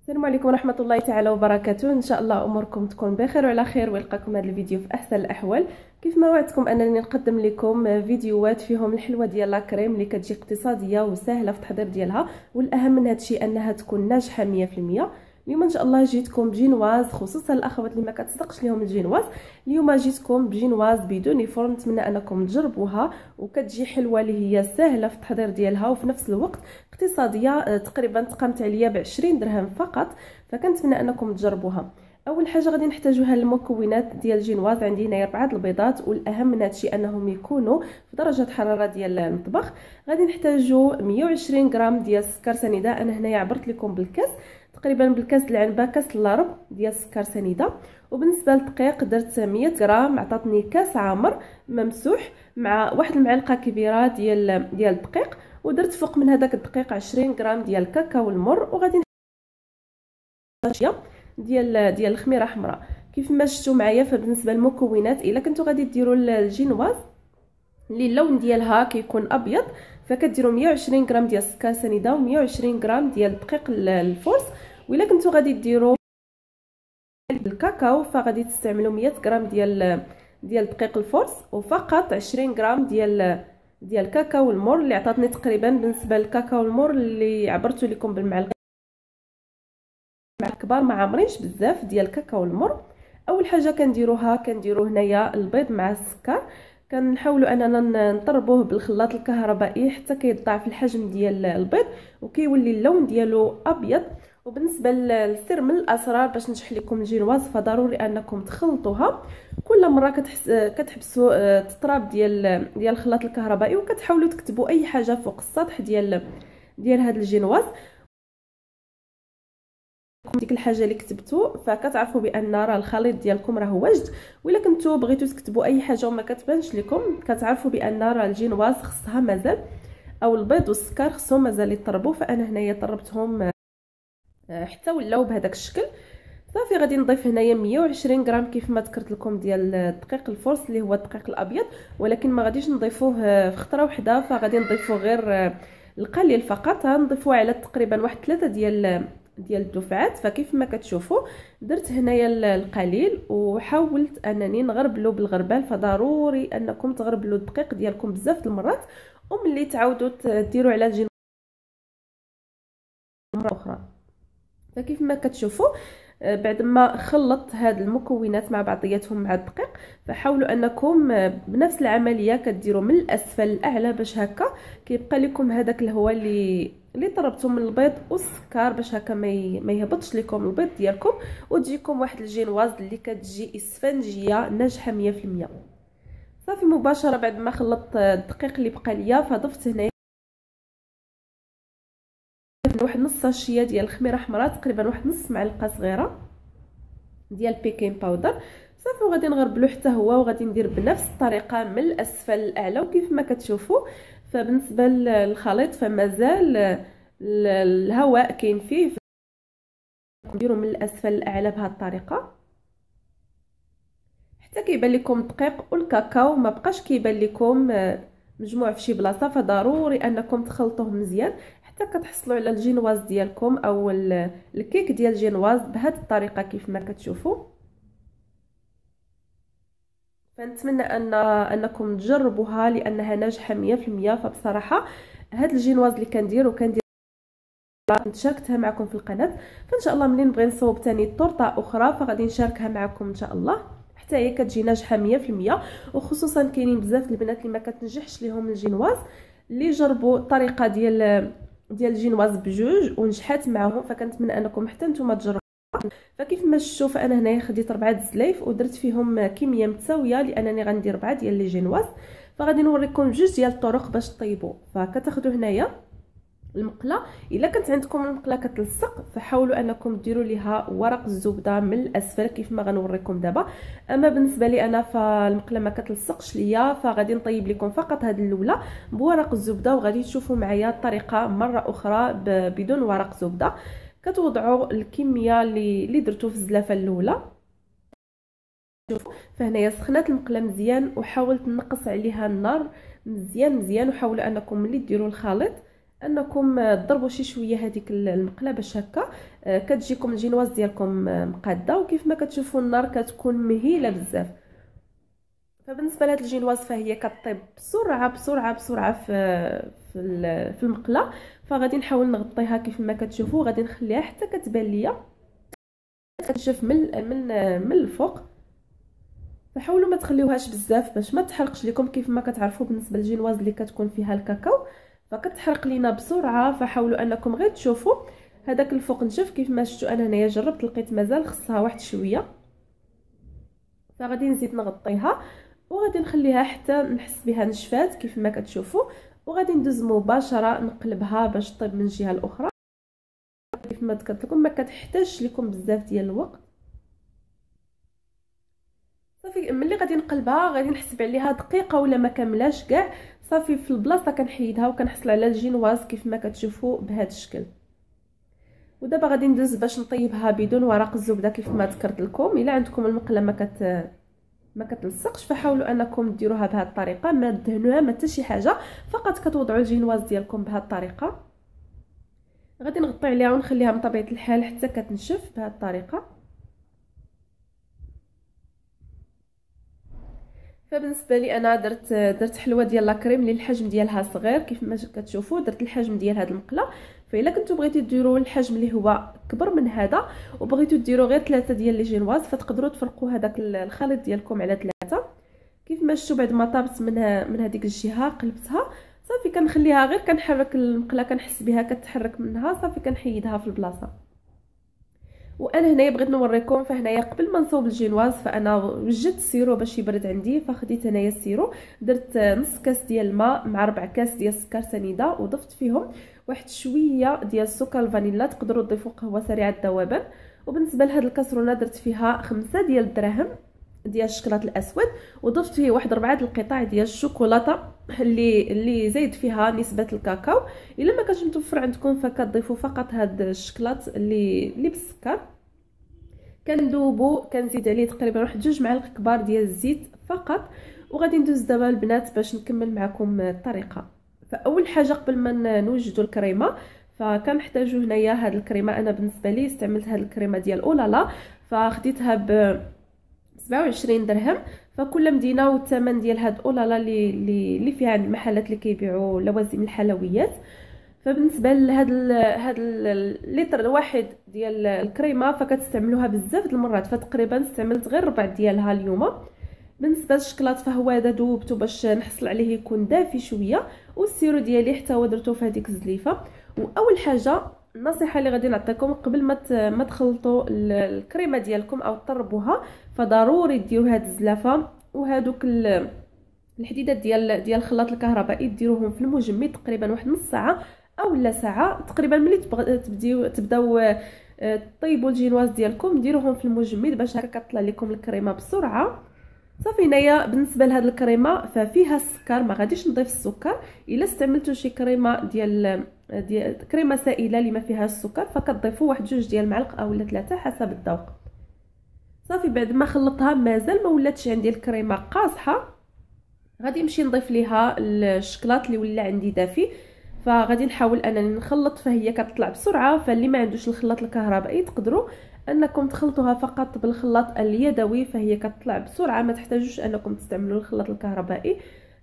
السلام عليكم ورحمه الله تعالى وبركاته. ان شاء الله اموركم تكون بخير وعلى خير، ويلقاكم هذا الفيديو في احسن الاحوال. كيف ما وعدتكم انني نقدم لكم فيديوهات فيهم الحلوه ديال لا كريم اللي كتجي اقتصاديه وسهله في التحضير ديالها، والاهم من هذا الشيء انها تكون ناجحه 100%. اليوم ان شاء الله جيتكم بجينواز، خصوصا الاخوات اللي ما كتصدقش لهم الجينواز. اليوم جيتكم بجينواز بدون فرن، نتمنى انكم تجربوها وكتجي حلوه اللي هي سهله في التحضير ديالها وفي نفس الوقت اقتصاديه. تقريبا تقامت عليا ب20 درهم فقط، فكنتمنى انكم تجربوها. اول حاجه غادي نحتاجوها المكونات ديال الجينواز. عندي هنايا 4 البيضات، والاهم من هذا الشيء انهم يكونوا في درجه حراره ديال المطبخ. غادي نحتاجو 120 غرام ديال السكر سنيده، انا هنايا عبرت لكم بالكاس، تقريبا بالكاس العنبه، كاس الربع ديال السكر سنيده. وبالنسبه للدقيق درت 100 غرام، عطاتني كاس عامر ممسوح مع واحد المعلقه كبيره ديال الدقيق. ودرت فوق من هذاك الدقيق 20 غرام ديال الكاكاو المر. وغادي ديال الخميره حمراء. كيف ما شفتوا معايا، فبالنسبه للمكونات الا كنتو غادي ديروا الجينواز اللي اللون ديالها كيكون ابيض، فكديروا 120 غرام ديال السكر سنيده و120 غرام ديال الدقيق الفورس. والا كنتو غادي ديروا الكاكاو فغادي تستعملوا 100 غرام ديال دقيق الفورس، وفقط 20 غرام ديال الكاكاو المر اللي عطاتني تقريبا، بالنسبه للكاكاو المر اللي عبرته لكم بالمعلقه كبار، ما عامرينش بزاف ديال الكاكاو المر. اول حاجه كنديروا هنايا البيض مع السكر، كنحاولوا اننا نطربوه بالخلاط الكهربائي حتى كيضاعف الحجم ديال البيض وكيولي اللون ديالو ابيض. وبالنسبه للسر من الاسرار باش نشرح لكم الجينواز، فضروري انكم تخلطوها كل مره كتحبسوا التطراب ديال الخلاط الكهربائي، وكتحاولوا تكتبوا اي حاجه فوق السطح ديال هذا الجينواز. ديك الحاجه اللي كتبتو فكتعرفوا بان راه الخليط ديالكم راه واجد. ولا كنتو بغيتو تكتبوا اي حاجه وما كتبانش لكم، كتعرفوا بان راه الجينواز خصها مازال، او البيض والسكر خصهم مازال يطربوا. فانا هنايا طربتهم حتى ولاو بهذاك الشكل. صافي غادي نضيف هنايا 120 غرام كيف ما ذكرت لكم ديال الدقيق الفورس اللي هو الدقيق الابيض، ولكن ما غاديش نضيفوه في خطره واحده، فغادي نضيفوه غير القليل فقط. غنضيفوه على تقريبا واحد 3 ديال الدفعات. فكيف ما كتشوفوا درت هنايا القليل وحاولت انني نغربلو بالغربال. فضروري انكم تغربلوا الدقيق ديالكم بزاف المرات، وملي تعاودوا ديروا على الجين مره اخرى. فكيف ما كتشوفوا بعد ما خلطت هاد المكونات مع بعضياتهم مع الدقيق، فحاولوا انكم بنفس العمليه كديروا من الاسفل للاعلى باش هكا كيبقى لكم هذاك الهواء اللي طربتوا من البيض والسكر، باش هكا ما يهبطش لكم البيض ديالكم، وتجيكم واحد الجينواز اللي كتجي اسفنجيه ناجحه 100%. صافي مباشره بعد ما خلطت الدقيق اللي بقى ليا، فضفت هنا واحد نص ساشيه ديال الخميره حمراء، تقريبا واحد نص معلقه صغيره ديال بيكين باودر. صافي وغادي نغربلو حتى هو، وغادي ندير بنفس الطريقه من الاسفل للاعلى. وكيف ما كتشوفوا فبالنسبه للخليط فمازال الهواء كاين فيه، نديرو من الاسفل للاعلى بهذه الطريقه حتى كيبان لكم الدقيق والكاكاو ما بقاش كيبان لكم مجموع في شي بلاصه. فضروري انكم تخلطوه مزيان حتى كتحصلوا على الجينواز ديالكم او الكيك ديال الجينواز بهذه الطريقه كيف ما كتشوفوا. فنتمنى انكم تجربوها لانها ناجحه 100%. فبصراحه هاد الجينواز اللي كندير شاركتها معكم في القناه، فان شاء الله ملي نبغي نصوب ثاني طورطه اخرى فغادي نشاركها معكم ان شاء الله، حتى هي كتجي ناجحه 100%. وخصوصا كاينين بزاف البنات اللي ما كتنجحش ليهم الجينواز، اللي جربوا الطريقه ديال الجينواز بجوج ونجحات معهم، فكنتمنى انكم حتى نتوما تجربوا. فكيف ما شفتوا فانا هنايا خديت 4 الزلايف ودرت فيهم كميه متساويه لانني غندير 4 ديال لي جينواز. فغادي نوريكم جوج ديال الطرق باش طيبوا. فكتاخذوا هنايا المقله، الا كانت عندكم المقله كتلصق فحاولوا انكم ديروا ليها ورق الزبده من الاسفل كيف ما غنوريكم دابا. اما بالنسبه لي انا فالمقله ما كتلصقش ليا، فغادي نطيب لكم فقط هذه الاولى بورق الزبده، وغادي تشوفوا معايا الطريقه مره اخرى بدون ورق زبده. كتوضعوا الكميه اللي درتو في الزلافه الاولى. فهنايا سخنات المقله مزيان وحاولت نقص عليها النار مزيان، وحاولوا انكم ملي ديروا الخليط انكم تضربوا شي شويه هذيك المقله باش هكا كتجيكم الجينواز ديالكم مقاده. وكيف ما كتشوفوا النار كتكون مهيله بزاف. فبالنسبه لهاد الجينواز فهي كطيب بسرعه في المقله. فغادي نحاول نغطيها كيف ما كتشوفوا، غادي نخليها حتى كتبان ليا كتشوف من الفوق. فحاولوا ما تخليوهاش بزاف باش ما تحرقش لكم. كيف ما كتعرفوا بالنسبه للجينواز اللي كتكون فيها الكاكاو فكتحرق لينا بسرعه. فحاولوا انكم غير تشوفوا هذاك الفوق نشف. كيف ما شفتوا انا هنايا جربت لقيت مازال خصها واحد شويه. فغادي نزيد نغطيها وغادي نخليها حتى نحس بها نشفات كيف ما كتشوفوا. وغادي ندوز مباشره نقلبها باش طيب من الجهه الاخرى. كيف ما ذكرت لكم ما كتحتاجش لكم بزاف ديال الوقت. صافي ملي غادي نقلبها غادي نحسب عليها دقيقه ولا ما كاملاش كاع. صافي في البلاصه كنحيدها وكنحصل على الجينواز كيف ما كتشوفوا بهذا الشكل. ودابا غادي ندوز باش نطيبها بدون ورق الزبده كيف ما ذكرت لكم. الا عندكم المقله ما كتلصقش فحاولوا انكم ديروها بهذه الطريقه، ما تدهنوها ما حتى شي حاجه، فقط كتوضعوا الجينواز ديالكم بهذه الطريقه. غادي نغطي عليها ونخليها من طبيعه الحال حتى كتنشف بهذه الطريقه. فبالنسبه لي انا درت حلوه ديال لاكريم اللي الحجم ديالها صغير كيف ما كتشوفوا. درت الحجم ديال هذه المقله. فالا كنتو بغيتو ديروا الحجم اللي هو كبر من هذا وبغيتو ديروا غير 3 ديال لي جينواز فتقدروا تفرقوا هذاك الخليط ديالكم على 3. كيف ما شفتوا بعد ما طابت من هذيك الجهه قلبتها. صافي كنخليها غير كنحرك المقله كنحس بها كتحرك منها. صافي كنحيدها في البلاصه. وانا هنايا بغيت نوريكم. فهنايا قبل ما نصوب الجينواز فانا وجدت السيرو باش يبرد عندي. فخديت هنايا السيرو درت نص كاس ديال الماء مع 4 كاس ديال السكر سنيده وضفت فيهم واحد شويه ديال السكر الفانيلا. تقدروا تضيفوا قهوه سريعه الذوبان. وبالنسبه لهاد الكاسرونه درت فيها 5 ديال الدراهم ديال الشكلاط الاسود وضفت فيه واحد 4 القطع ديال الشوكولاته اللي زايد فيها نسبه الكاكاو. الا ما كانش متوفر عندكم فكتضيفوا فقط هاد الشكلاط اللي بالسكر. كندوبو كنزيد عليه تقريبا واحد 2 معالق كبار ديال الزيت فقط. وغادي ندوز دابا البنات باش نكمل معكم الطريقه. فاول حاجه قبل ما نوجدوا الكريمه فكنحتاجوا هنايا هاد الكريمه. انا بالنسبه لي استعملت هاد الكريمه ديال اولالا فخديتها ب 27 درهم. فكل مدينه والثمن ديال هاد اولالا اللي فيها عند المحلات اللي كيبيعوا لوازم الحلويات. فبالنسبه لهاد اللتر الواحد ديال الكريمه فكتستعملوها بزاف د المرات. فتقريبا استعملت غير ربع ديالها اليوم. بالنسبه للشكلاط فهو هذا دوبته باش نحصل عليه يكون دافي شويه. والسيرو ديالي حتى هو درتو في هذيك الزليفه. واول حاجه النصيحه اللي غادي نعطيكم قبل ما تخلطوا الكريمه ديالكم او تطربوها فضروري ديروا هاد الزلافه وهادوك الحديدات ديال الخلاط الكهربائي ديروهم في المجمد تقريبا واحد نص ساعه او لا ساعه تقريبا. ملي تبداو طيبوا الجينواز ديالكم ديروهم في المجمد باش هكا كطلع لكم الكريمه بسرعه. صافي هنايا بالنسبه لهاد الكريمه ففيها السكر ما غاديش نضيف السكر. الا استعملتوا شي كريمه ديال كريمه سائله اللي ما فيهاش السكر فكتضيفوا واحد 2 ديال المعالق او 3 حسب الذوق. صافي بعد ما خلطتها مازال ما ولاتش عندي الكريمه قاصحه غادي نمشي نضيف ليها الشكلاط اللي ولا عندي دافي. فغادي نحاول انني نخلط فهي كتطلع بسرعه. فاللي ما عندوش الخلاط الكهربائي تقدروا انكم تخلطوها فقط بالخلاط اليدوي فهي كتطلع بسرعه ما تحتاجوش انكم تستعملوا الخلاط الكهربائي.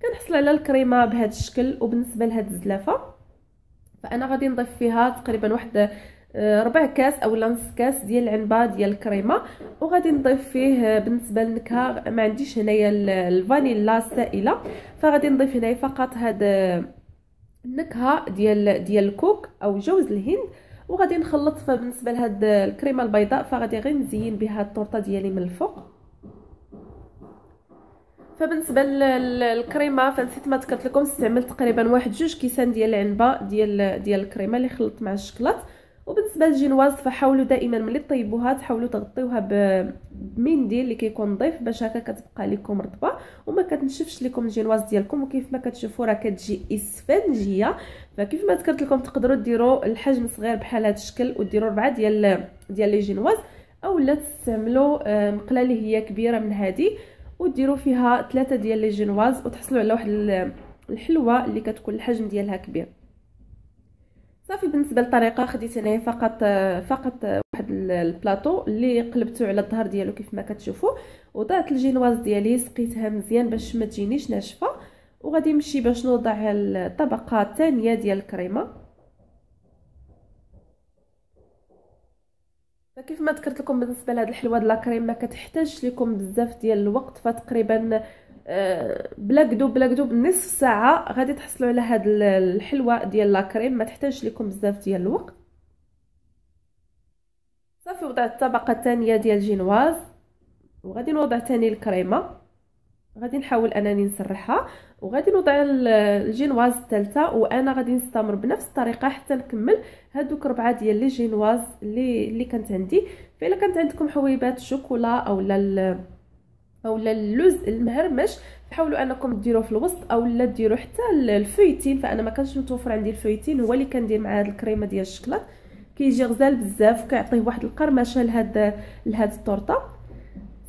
كنحصل على الكريمه بهذا الشكل. وبالنسبه لهاد الزلافه فانا غادي نضيف فيها تقريبا واحد 4 كاس او نص كاس ديال العنبه ديال الكريمه. وغادي نضيف فيه بالنسبه للنكهه ما عنديش هنايا الفانيلا السائله فغادي نضيف هنايا فقط هاد النكهه ديال الكوك او جوز الهند. وغادي نخلط. فبالنسبه لهاد الكريمه البيضاء فغادي غير نزين بها الطورطه ديالي من الفوق. فبالنسبه للكريمه فنسيت ما ذكرت لكم استعملت تقريبا واحد 2 كيسان ديال العنبه ديال الكريمه اللي خلطت مع الشكلاط. وبالنسبه للجينواز فحاولوا دائما ملي طيبوها تحاولوا تغطيوها بمنديل اللي كيكون نظيف باش هكا كتبقى لكم رطبه وما كتنشفش لكم الجينواز ديالكم. وكيف ما كتشوفوا راه كتجي اسفنجيه. فكيف ما ذكرت لكم تقدروا ديروا الحجم صغير بحال هذا الشكل وديروا 4 ديال لي جينواز اولا تستعملوا مقله اللي هي كبيره من هذه وديروا فيها 3 ديال لي جينواز وتحصلوا على واحد الحلوه اللي كتكون الحجم ديالها كبير. صافي بالنسبه للطريقه خديت هنايا فقط واحد البلاطو اللي قلبته على الظهر ديالو كيف ما كتشوفوا، وضعت الجينواز ديالي سقيتها مزيان باش ما تجينيش ناشفه، وغادي نمشي باش نوضع الطبقه الثانيه ديال الكريمه. فكيف ما ذكرت لكم بالنسبه لهاد الحلوه ديال الكريم ما كتحتاجش لكم بزاف ديال الوقت، فتقريبا بلا كدوب نصف ساعه غادي تحصلوا على هاد الحلوه ديال لاكريم، ما تحتاجش لكم بزاف ديال الوقت. صافي وضعت الطبقه الثانيه ديال الجينواز، وغادي نوضع ثاني الكريمه، غادي نحاول انني نسرحها، وغادي نوضع الجينواز الثالثه، وانا غادي نستمر بنفس الطريقه حتى نكمل هادوك 4 ديال لي جينواز اللي كانت عندي. فاذا كانت عندكم حويبات الشوكولا اولا اللوز المهرمش حاولوا انكم ديروه في الوسط، اولا ديروا حتى الفويتين، فانا ما كانش متوفر عندي الفويتين، هو اللي كندير مع هاد الكريمه ديال الشكلاط، كيجي غزال بزاف وكيعطيه واحد القرمشه لهاد الطورطه.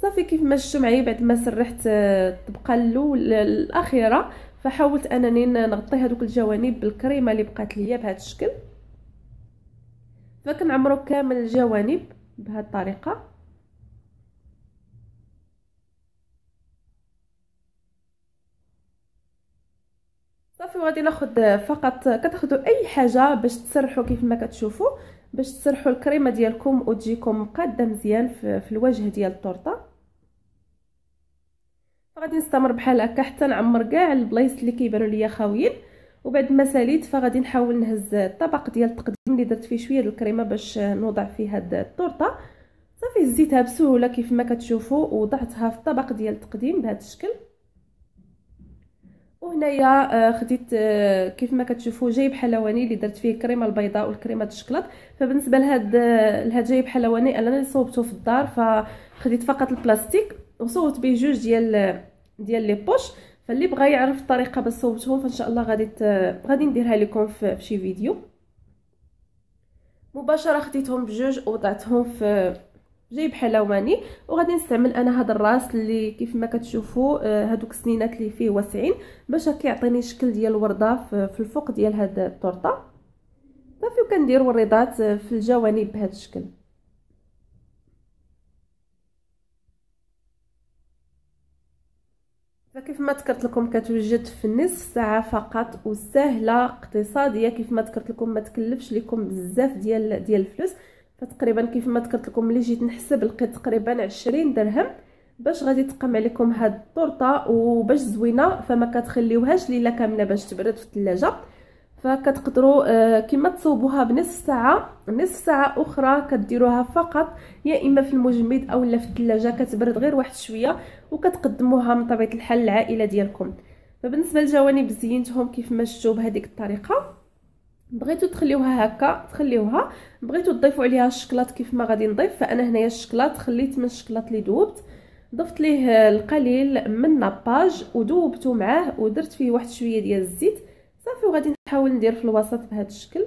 صافي كيف ما شفتوا معايا بعد ما سرحت الطبقه الاخيره، فحاولت انني نغطي هذوك الجوانب بالكريمه اللي بقات ليا بهذا الشكل، فكنعمروا كامل الجوانب بهذه الطريقه. صافي وغادي ناخذ فقط، كتاخذوا اي حاجه باش تسرحوا كيف ما كتشوفوا، باش تسرحوا الكريمه ديالكم وتجيكم قاده مزيان في الوجه ديال الطورطه. فغادي نستمر بحال هكا حتى نعمر كاع البلايص اللي كيبانوا ليا خاويين، وبعد ما ساليت فغادي نحاول نهز الطبق ديال التقديم اللي درت فيه شويه ديال الكريمه باش نوضع فيه هاد الطورطه. صافي هزيتها بسهوله كيف ما كتشوفوا ووضعتها في الطبق ديال التقديم بهذا الشكل. وهنايا خديت كيف ما كتشوفوا جايب حلواني اللي درت فيه الكريمه البيضاء والكريمه الشكلاط. فبالنسبه لهاد جايب حلواني انا اللي صوبته في الدار، فخديت فقط البلاستيك وصوبت به جوج ديال لي بوش، فاللي بغى يعرف الطريقه باش صوبتهم فان شاء الله غادي نديرها لكم في شي فيديو. مباشره خديتهم بجوج ووضعتهم في جايب حلواني، وغادي نستعمل انا هذا الراس اللي كيف ما كتشوفوا هذوك السنينات اللي فيه واسعين باش كيعطيني شكل ديال الورده في الفوق ديال هاد الطورطه. صافي وكندير وريضات في الجوانب بهذا الشكل. فكيف ما ذكرت لكم كتوجد في نصف ساعه فقط وسهله اقتصاديه، كيف ما ذكرت لكم ما تكلفش لكم بزاف ديال الفلوس. فتقريبا كيف ما ذكرت لكم ملي جيت نحسب لقيت تقريبا 20 درهم باش غادي تقام عليكم هاد الطورطه، وباش زوينه فما كتخليوهاش ليله كامله باش تبرد في الثلاجه. فكتقدروا كما تصوبوها بنصف ساعه، نصف ساعه اخرى كديروها فقط يا اما في المجمد اولا في الثلاجه كتبرد غير واحد شويه، وكتقدموها من طبيعه الحال للعائله ديالكم. فبالنسبه للجوانب زينتهم كيف ما شفتوا بهذيك الطريقه. بغيتو تخليوها هكا تخليوها، بغيتو تضيفوا عليها الشكلاط كيف ما غادي نضيف. فانا هنايا الشكلاط خليت من الشكلاط اللي ذوبت ضفت ليه القليل من ناباج وذوبته معاه ودرت فيه واحد شويه ديال الزيت. صافي وغادي نحاول ندير في الوسط بهذا الشكل.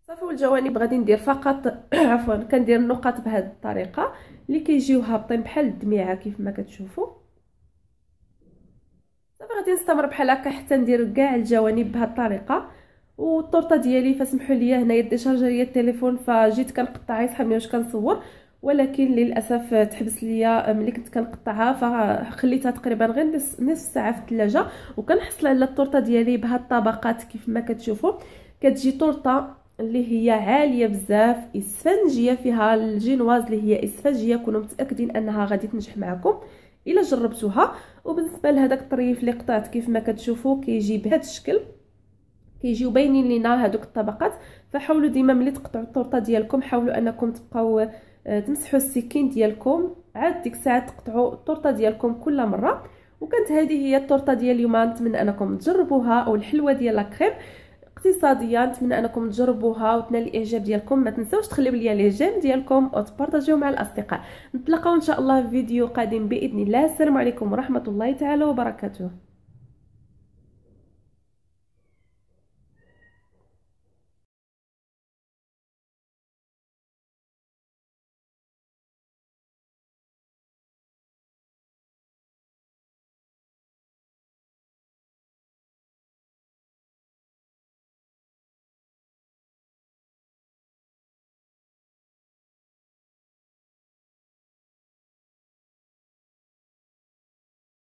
صافي والجوانب غادي ندير فقط عفوا كندير النقط بهذه الطريقه اللي كيجيو هابطين بحال الدميعه كيف ما كتشوفوا. صافي غادي نستمر بحال هكا حتى ندير كاع الجوانب بهذه الطريقه. والطورطه ديالي فسمحوا لي هنايا ديشارجا ليا التليفون فجيت كنقطعها يسحبني واش كنصور، ولكن للاسف تحبس ليا ملي كنت كنقطعها، فخليتها تقريبا غير نصف ساعه في الثلاجه. وكنحصل على الطورطه ديالي بهاد الطبقات كيف ما كتشوفوا. كتجي طورطه اللي هي عاليه بزاف اسفنجيه، فيها الجينواز اللي هي اسفنجيه، كونوا متاكدين انها غادي تنجح معكم الا جربتوها. وبالنسبه لهداك الطريف اللي قطعت كيف ما كتشوفوا كيجي بهذا الشكل، كيجيو باينين لينا هذوك الطبقات. فحاولوا ديما ملي تقطعوا الطورطه ديالكم حاولوا انكم تبقاو تمسحوا السكين ديالكم، عاد ديك الساعه تقطعوا الطورطه ديالكم كل مره. وكانت هذه هي الطورطه ديال اليوم، نتمنى انكم تجربوها، او الحلوه ديال لاكريم اقتصاديه، نتمنى انكم تجربوها وتنال الاعجاب ديالكم. ما تنساوش تخليو لي لي جيم ديالكم وتبارطاجيو مع الاصدقاء. نتلاقاو ان شاء الله في فيديو قادم باذن الله. السلام عليكم ورحمه الله تعالى وبركاته.